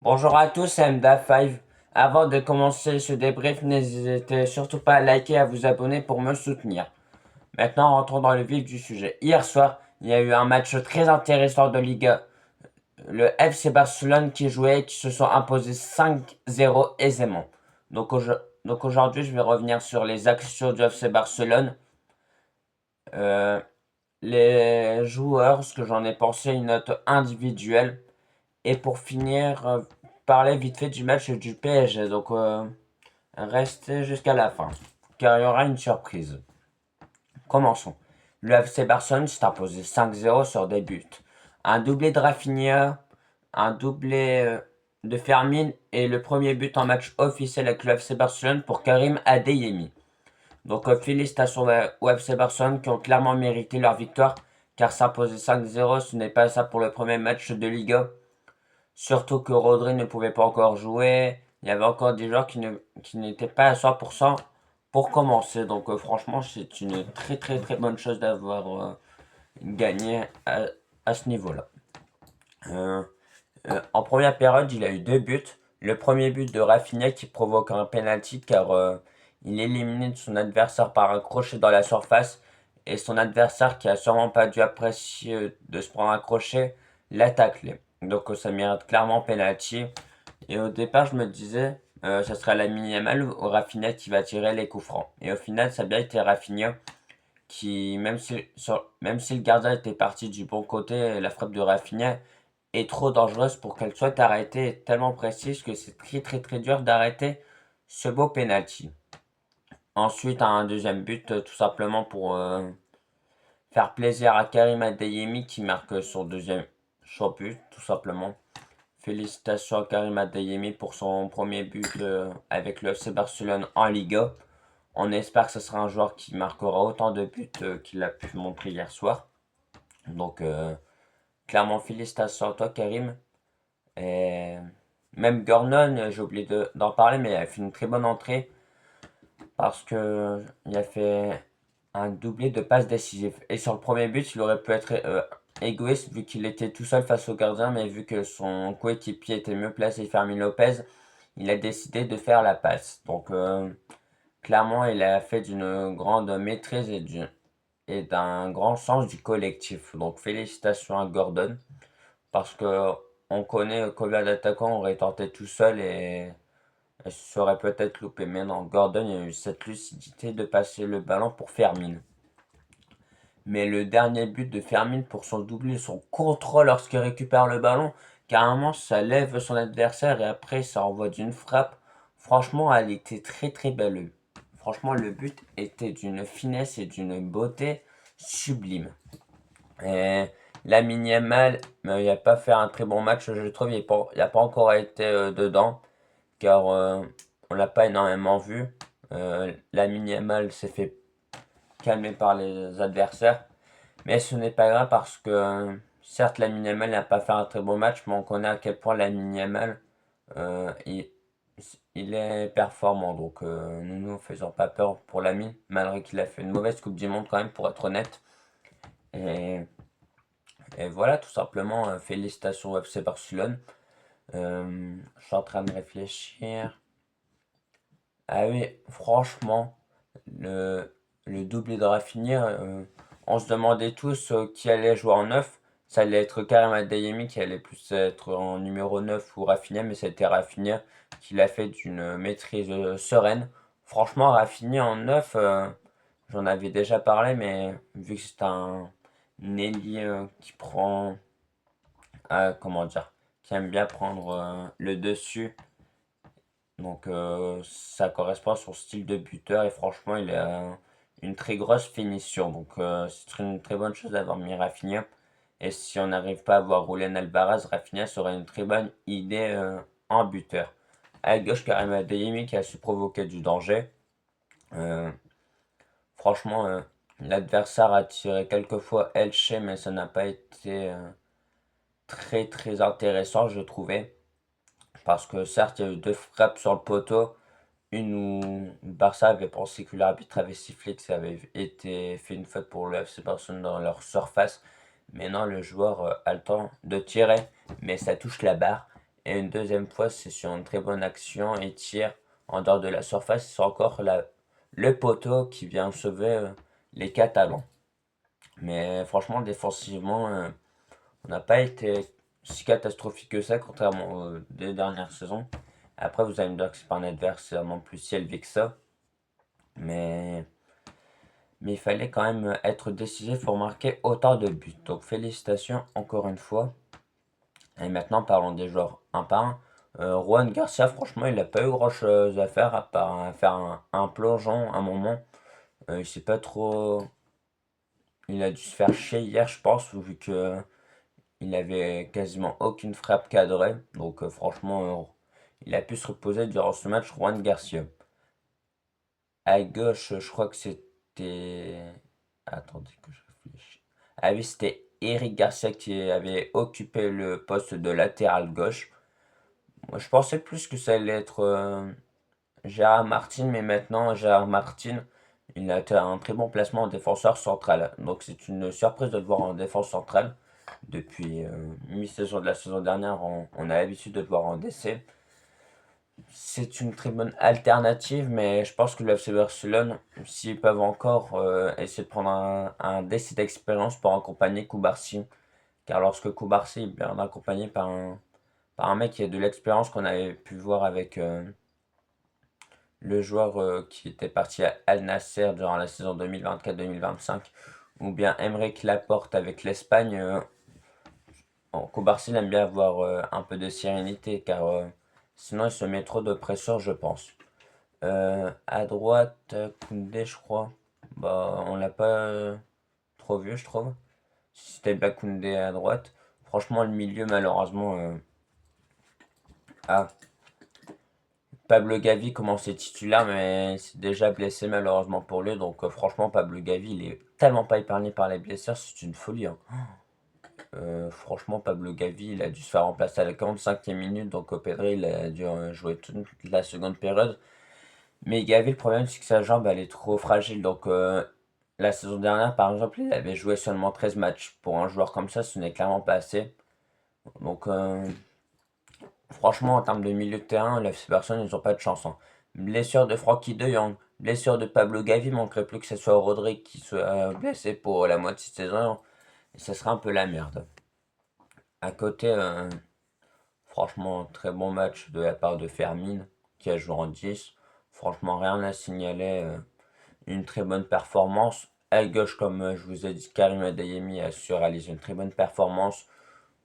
Bonjour à tous, c'est MDA5. Avant de commencer ce débrief, n'hésitez surtout pas à liker et à vous abonner pour me soutenir. Maintenant, rentrons dans le vif du sujet. Hier soir, il y a eu un match très intéressant de Liga. Le FC Barcelone qui jouait et qui se sont imposés 5-0 aisément. Donc aujourd'hui, je vais revenir sur les actions du FC Barcelone, euh, les joueurs, ce que j'en ai pensé, une note individuelle. Et pour finir, parler vite fait du match du PSG. Restez jusqu'à la fin, car il y aura une surprise. Commençons. Le FC Barcelone s'est imposé 5-0 sur des buts. Un doublé de Rafinha, un doublé de Fermin et le premier but en match officiel avec le FC Barcelone pour Karim Adeyemi. Félicitations au FC Barcelone qui ont clairement mérité leur victoire, car s'imposer 5-0, ce n'est pas ça pour le premier match de Liga. Surtout que Rodri ne pouvait pas encore jouer. Il y avait encore des joueurs qui n'étaient pas à 100% pour commencer. Franchement, c'est une très très très bonne chose d'avoir gagné à ce niveau-là. Euh, en première période, il a eu deux buts. Le premier but de Rafinha qui provoque un penalty car il élimine son adversaire par un crochet dans la surface. Et son adversaire qui a sûrement pas dû apprécier de se prendre un crochet l'a taclé. Ça mérite clairement penalty. Et au départ, je me disais, ça sera la Yamal ou Rafinha qui va tirer les coups francs. Et au final, ça a bien été Rafinha qui, même si le gardien était parti du bon côté, la frappe de Rafinha est trop dangereuse pour qu'elle soit arrêtée et tellement précise que c'est très très très dur d'arrêter ce beau penalty. Ensuite, un deuxième but, tout simplement pour faire plaisir à Karim Adeyemi qui marque son deuxième but, tout simplement. Félicitations à Karim Adeyemi pour son premier but avec le FC Barcelone en Liga. On espère que ce sera un joueur qui marquera autant de buts qu'il a pu montrer hier soir. Donc, clairement, félicitations à toi, Karim. Et même Gordon, j'ai oublié d'en parler, mais il a fait une très bonne entrée parce que il a fait un doublé de passes décisives. Et sur le premier but, il aurait pu être égoïste vu qu'il était tout seul face au gardien, mais vu que son coéquipier était mieux placé, Fermin Lopez, il a décidé de faire la passe. Clairement, il a fait d'une grande maîtrise et d'un grand sens du collectif. Donc, félicitations à Gordon parce que on connaît combien d'attaquants auraient tenté tout seul et se seraient peut-être loupé. Mais non, Gordon a eu cette lucidité de passer le ballon pour Fermin. Mais le dernier but de Fermin pour son doublé, son contrôle lorsqu'il récupère le ballon, carrément ça lève son adversaire et après ça envoie d'une frappe. Franchement, elle était très très belle. Franchement, le but était d'une finesse et d'une beauté sublime. Et Lamine Yamal, il n'a pas fait un très bon match, je trouve. Il n'a pas encore été dedans, car on l'a pas énormément vu. Lamine Yamal s'est fait calmer par les adversaires. Mais ce n'est pas grave parce que, certes, Lamine Yamal n'a pas fait un très bon match, mais on connaît à quel point Lamine Yamal, euh, il, il est performant. Nous ne nous faisons pas peur pour Lamine, malgré qu'il a fait une mauvaise Coupe du Monde quand même, pour être honnête. Et, et voilà, tout simplement, félicitations au FC Barcelone. Je suis en train de réfléchir. Ah oui, franchement, le, le doublé de Rafinha, on se demandait tous qui allait jouer en 9. Ça allait être Karim Adeyemi qui allait plus être en numéro 9 ou Rafinha, mais c'était Rafinha qui l'a fait d'une maîtrise sereine. Franchement, Rafinha en 9, j'en avais déjà parlé, mais vu que c'est un ailier qui prend, comment dire, qui aime bien prendre le dessus, ça correspond à son style de buteur et franchement il a une très grosse finition. C'est une très bonne chose d'avoir mis Rafinha. Et si on n'arrive pas à voir Julian Alvarez, Rafinha serait une très bonne idée en buteur. À gauche, Karim Adeyemi qui a su provoquer du danger. Euh, franchement, l'adversaire a tiré quelques fois Elche, mais ça n'a pas été très très intéressant, je trouvais. Parce que certes, il y a eu deux frappes sur le poteau, une où Barça avait pensé que l'arbitre avait sifflé que ça avait été fait une faute pour le FC Barcelone dans leur surface. Mais non, le joueur a le temps de tirer, mais ça touche la barre. Et une deuxième fois, c'est sur une très bonne action et tir en dehors de la surface. C'est encore le poteau qui vient sauver les Catalans. Mais franchement, défensivement, on n'a pas été si catastrophique que ça, contrairement aux deux dernières saisons. Après, vous allez me dire que c'est pas un adversaire non plus si élevé que ça. Mais, mais il fallait quand même être décisif pour marquer autant de buts. Donc félicitations encore une fois. Et maintenant, parlons des joueurs un par un. Juan Garcia, franchement, il n'a pas eu grand-chose à faire à part faire un plongeon à un moment. Il sait pas trop. Il a dû se faire chier hier, je pense, vu que il avait quasiment aucune frappe cadrée. Donc, franchement, il a pu se reposer durant ce match, Juan Garcia. À gauche, je crois que c'était. Attendez que je réfléchisse. Ah oui, c'était Eric Garcia qui avait occupé le poste de latéral gauche. Moi, je pensais plus que ça allait être Gérard Martin, mais maintenant, Gérard Martin, il a été un très bon placement en défenseur central. Donc, c'est une surprise de le voir en défense centrale. Depuis mi-saison de la saison dernière, on a l'habitude de le voir en DC. C'est une très bonne alternative, mais je pense que le FC Barcelone, s'ils peuvent encore essayer de prendre un DC d'expérience pour accompagner Koubarsi, car lorsque Koubarsi est bien accompagné par un mec qui a de l'expérience qu'on avait pu voir avec le joueur qui était parti à Al Nasser durant la saison 2024-2025, ou bien Emeric Laporte avec l'Espagne, Koubarsi aime bien avoir un peu de sérénité, car sinon il se met trop de pression, je pense. À droite, Koundé, je crois. Bah, on l'a pas trop vu, je trouve. Si c'était bien Koundé à droite. Franchement, le milieu, malheureusement. Ah, Pablo Gavi commençait titulaire, mais c'est déjà blessé, malheureusement pour lui. Donc, franchement, Pablo Gavi, il est tellement pas épargné par les blessures, c'est une folie, hein. Franchement, Pablo Gavi, il a dû se faire remplacer à la 45e minute. Donc, Pedri, il a dû jouer toute la seconde période. Mais Gavi, le problème, c'est que sa jambe, elle est trop fragile. Donc, la saison dernière, par exemple, il avait joué seulement 13 matchs. Pour un joueur comme ça, ce n'est clairement pas assez. Donc, franchement, en termes de milieu de terrain, le FC Barcelone, ils n'ont pas de chance, hein. Blessure de Frankie de Jong, blessure de Pablo Gavi, manquerait plus que ce soit Rodri qui soit blessé pour la moitié de saison. Et ce serait un peu la merde. À côté, franchement, très bon match de la part de Fermin, qui a joué en 10. Franchement, rien à signaler. Une très bonne performance. À gauche, comme je vous ai dit, Karim Adeyemi a su réaliser une très bonne performance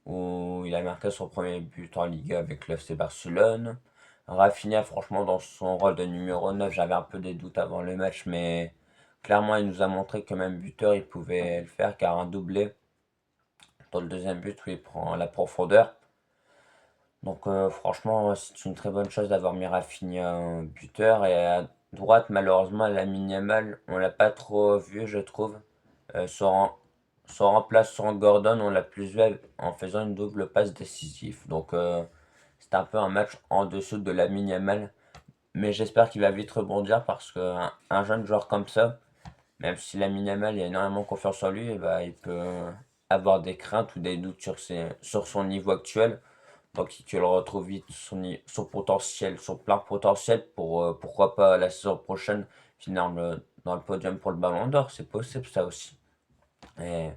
où il a marqué son premier but en Ligue avec le FC Barcelone. Rafinha, franchement, dans son rôle de numéro 9, j'avais un peu des doutes avant le match, mais clairement, il nous a montré que même buteur, il pouvait le faire, car un doublé dans le deuxième but où il prend la profondeur. Donc franchement, c'est une très bonne chose d'avoir mis Rafinha buteur. Et à droite, malheureusement, Lamine Yamal, on l'a pas trop vu, je trouve. Son remplaçant Gordon, on l'a plus vu en faisant une double passe décisive. Donc c'est un peu un match en dessous de Lamine Yamal. Mais j'espère qu'il va vite rebondir parce qu'un jeune joueur comme ça, même si Lamine Yamal a énormément confiance en lui, eh ben, il peut avoir des craintes ou des doutes sur son niveau actuel. Donc qu'il retrouve vite son potentiel, son plein potentiel pour pourquoi pas la saison prochaine finir dans le podium pour le Ballon d'Or, c'est possible ça aussi. Et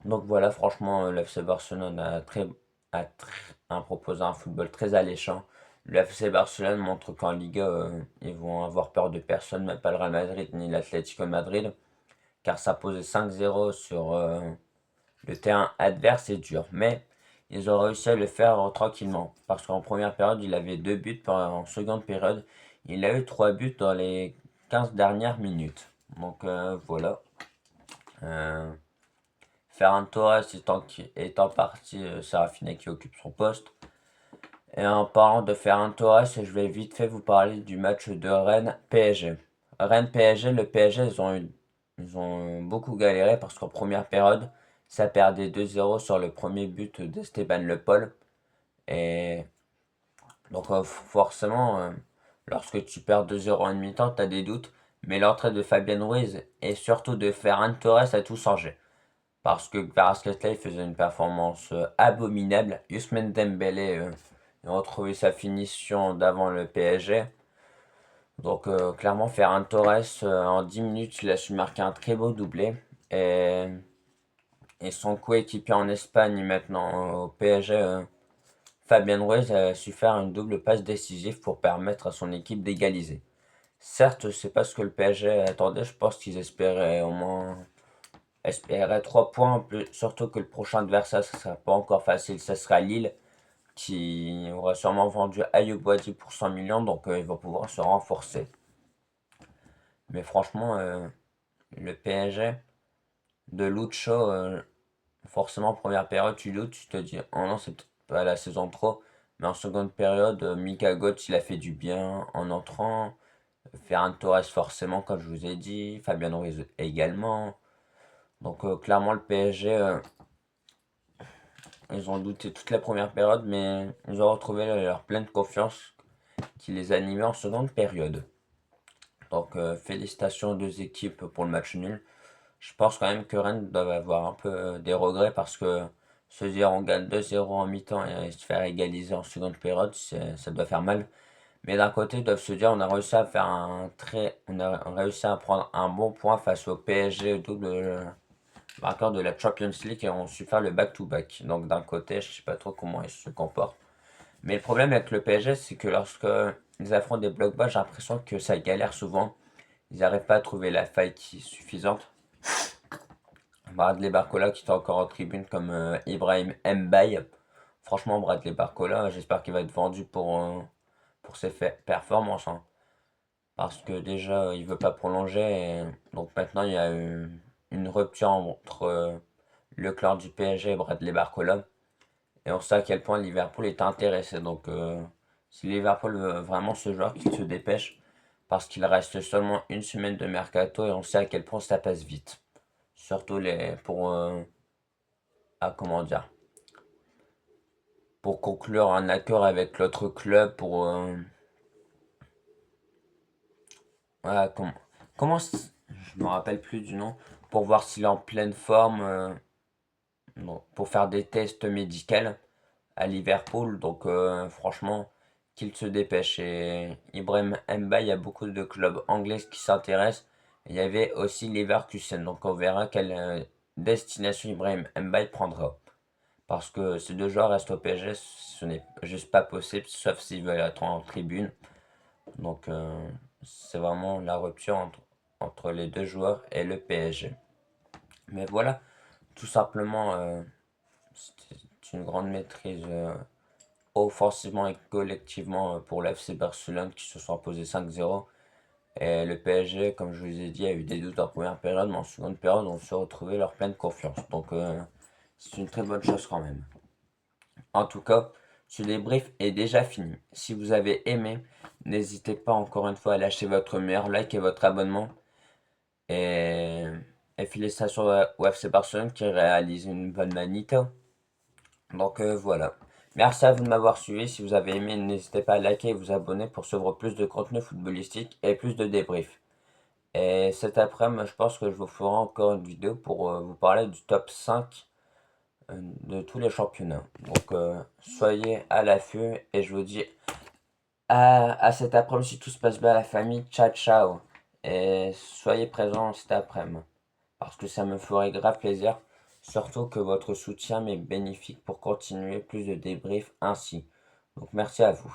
donc voilà, franchement, le FC Barcelone a proposé un football très alléchant. Le FC Barcelone montre qu'en Liga, ils vont avoir peur de personne, même pas le Real Madrid ni l'Atlético Madrid, car ça posait 5-0 sur le terrain adverse est dur, mais ils ont réussi à le faire tranquillement. Parce qu'en première période, il avait 2 buts, en seconde période, il a eu 3 buts dans les 15 dernières minutes. Donc voilà. Euh, Ferran Torres étant parti, c'est Rafinha qui occupe son poste. Et en parlant de Ferran Torres, je vais vite fait vous parler du match de Rennes-PSG. Rennes-PSG, le PSG, ils ont beaucoup galéré parce qu'en première période, ça perdait 2-0 sur le premier but d'Esteban Le Paul. Et donc forcément, lorsque tu perds 2-0 en mi-temps, tu as des doutes. Mais l'entrée de Fabien Ruiz et surtout de Ferran Torres a tout changé. Parce que Kvaratskhelia faisait une performance abominable. Ousmane Dembélé et retrouver sa finition d'avant le PSG. Donc clairement Ferran Torres en 10 minutes il a su marquer un très beau doublé. Et, et son coéquipier en Espagne maintenant au PSG, Fabien Ruiz a su faire une double passe décisive pour permettre à son équipe d'égaliser. Certes, c'est pas ce que le PSG attendait, je pense qu'ils espéraient au moins espéraient 3 points, surtout que le prochain adversaire ce sera pas encore facile, ce sera Lille qui aura sûrement vendu Ayoub Wadi pour 100 millions, donc il va pouvoir se renforcer. Mais franchement, le PSG de Lucho, forcément, première période, tu doutes, tu te dis, oh non, c'est peut-être pas la saison trop. Mais en seconde période, Mika Götze, il a fait du bien en entrant. Ferran Torres, forcément, comme je vous ai dit. Fabien Ruiz également. Donc, clairement, le PSG, ils ont douté toute la première période, mais ils ont retrouvé leur pleine confiance qui les animait en seconde période. Donc, félicitations aux deux équipes pour le match nul. Je pense quand même que Rennes doivent avoir un peu des regrets parce que se dire on gagne 2-0 en mi-temps et se faire égaliser en seconde période, ça doit faire mal. Mais d'un côté, ils doivent se dire on a réussi à faire on a réussi à prendre un bon point face au PSG, au double marqueur de la Champions League et on su faire le back-to-back. Donc d'un côté, je sais pas trop comment ils se comportent. Mais le problème avec le PSG, c'est que lorsque ils affrontent des blocs bas, j'ai l'impression que ça galère souvent. Ils n'arrivent pas à trouver la faille qui est suffisante. Bradley Barcola qui est encore en tribune comme Ibrahim Mbaye. Franchement, Bradley Barcola, j'espère qu'il va être vendu pour ses performances, hein. Parce que déjà, il veut pas prolonger. Donc maintenant, il y a eu une rupture entre le clan du PSG et Bradley Barcola. Et on sait à quel point Liverpool est intéressé. Donc si Liverpool veut vraiment ce joueur, qu'il se dépêche. Parce qu'il reste seulement une semaine de mercato et on sait à quel point ça passe vite. Surtout comment dire, pour conclure un accord avec l'autre club pour voilà, je me rappelle plus du nom pour voir s'il est en pleine forme bon, pour faire des tests médicaux à Liverpool. Donc franchement qu'il se dépêche. Et Ibrahim Mbaye, il y a beaucoup de clubs anglais qui s'intéressent. Il y avait aussi Leverkusen, donc on verra quelle destination Ibrahim Mbaye prendra. Parce que ces deux joueurs restent au PSG, ce n'est juste pas possible, sauf s'ils veulent être en tribune. Donc c'est vraiment la rupture entre les deux joueurs et le PSG. Mais voilà, tout simplement, c'est une grande maîtrise offensivement et collectivement pour l'FC Barcelone qui se sont imposés 5-0. Et le PSG, comme je vous ai dit, a eu des doutes en première période, mais en seconde période, on se retrouvait leur pleine confiance. Donc c'est une très bonne chose quand même. En tout cas, ce débrief est déjà fini. Si vous avez aimé, n'hésitez pas encore une fois à lâcher votre meilleur like et votre abonnement. Et, et félicitations au FC Barcelone qui réalise une bonne manito. Donc voilà. Merci à vous de m'avoir suivi. Si vous avez aimé, n'hésitez pas à liker et vous abonner pour suivre plus de contenu footballistique et plus de débriefs. Et cet après-midi, je pense que je vous ferai encore une vidéo pour vous parler du top 5 de tous les championnats. Donc soyez à l'affût et je vous dis à cet après-midi si tout se passe bien à la famille. Ciao ciao. Et soyez présents cet après-midi parce que ça me ferait grave plaisir. Surtout que votre soutien m'est bénéfique pour continuer plus de débriefs ainsi. Donc merci à vous.